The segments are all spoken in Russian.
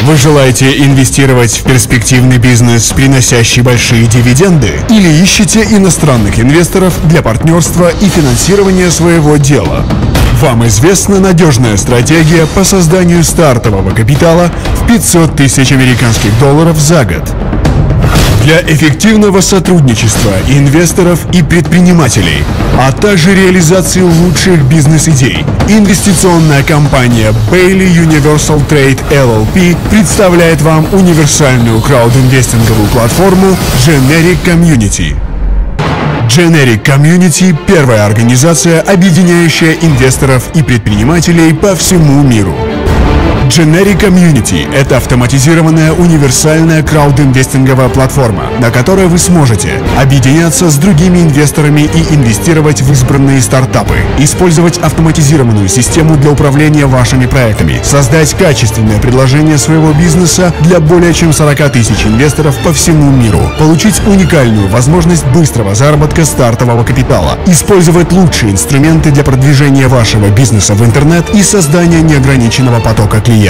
Вы желаете инвестировать в перспективный бизнес, приносящий большие дивиденды? Или ищете иностранных инвесторов для партнерства и финансирования своего дела? Вам известна надежная стратегия по созданию стартового капитала в 500 тысяч американских долларов за год. Для эффективного сотрудничества инвесторов и предпринимателей, а также реализации лучших бизнес-идей, инвестиционная компания Bailey Universal Trade LLP представляет вам универсальную краудинвестинговую платформу Generic Community. Generic Community – первая организация, объединяющая инвесторов и предпринимателей по всему миру. Generic Community – это автоматизированная универсальная краудинвестинговая платформа, на которой вы сможете объединяться с другими инвесторами и инвестировать в избранные стартапы, использовать автоматизированную систему для управления вашими проектами, создать качественное предложение своего бизнеса для более чем 40 тысяч инвесторов по всему миру, получить уникальную возможность быстрого заработка стартового капитала, использовать лучшие инструменты для продвижения вашего бизнеса в интернет и создания неограниченного потока клиентов.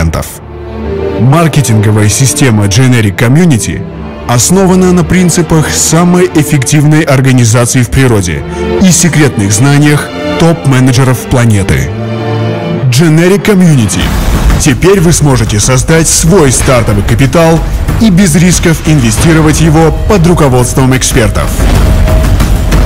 Маркетинговая система Generic Community основана на принципах самой эффективной организации в природе и секретных знаниях топ-менеджеров планеты. Generic Community. Теперь вы сможете создать свой стартовый капитал и без рисков инвестировать его под руководством экспертов.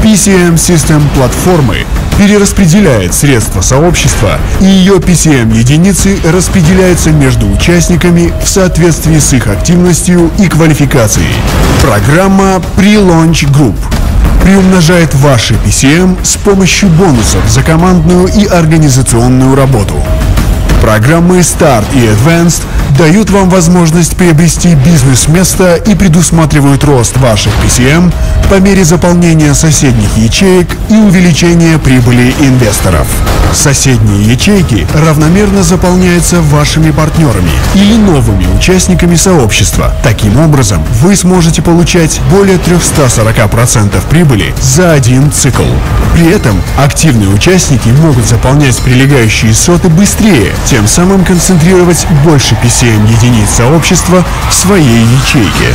PCM System платформы перераспределяет средства сообщества, и ее PCM-единицы распределяются между участниками в соответствии с их активностью и квалификацией. Программа Pre-Launch Group приумножает ваши PCM с помощью бонусов за командную и организационную работу. Программы Start и Advanced дают вам возможность приобрести бизнес-место и предусматривают рост ваших PCM по мере заполнения соседних ячеек и увеличения прибыли инвесторов. Соседние ячейки равномерно заполняются вашими партнерами или новыми участниками сообщества. Таким образом, вы сможете получать более 340% прибыли за один цикл. При этом активные участники могут заполнять прилегающие соты быстрее, тем самым концентрировать больше PCM-единиц сообщества в своей ячейке.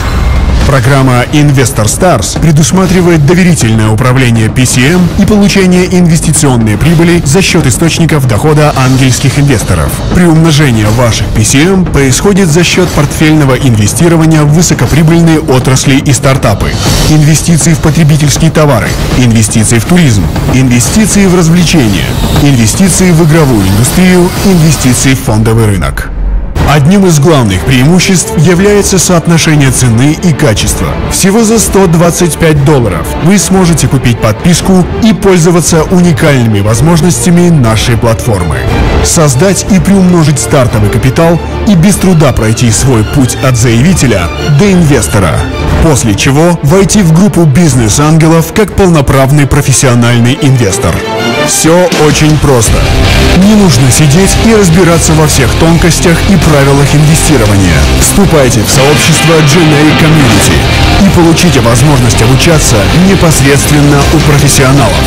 Программа Investor Stars предусматривает доверительное управление PCM и получение инвестиционной прибыли за счет источников дохода ангельских инвесторов. Приумножение ваших PCM происходит за счет портфельного инвестирования в высокоприбыльные отрасли и стартапы, инвестиций в потребительские товары, инвестиций в туризм, инвестиции в развлечения, инвестиции в игровую индустрию, инвестиции в фондовый рынок. Одним из главных преимуществ является соотношение цены и качества. Всего за $125 вы сможете купить подписку и пользоваться уникальными возможностями нашей платформы. Создать и приумножить стартовый капитал и без труда пройти свой путь от заявителя до инвестора. После чего войти в группу бизнес-ангелов как полноправный профессиональный инвестор. Все очень просто. Не нужно сидеть и разбираться во всех тонкостях и правилах инвестирования. Вступайте в сообщество Generic Community и получите возможность обучаться непосредственно у профессионалов.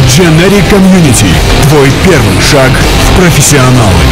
Generic Community – твой первый шаг в профессионалы.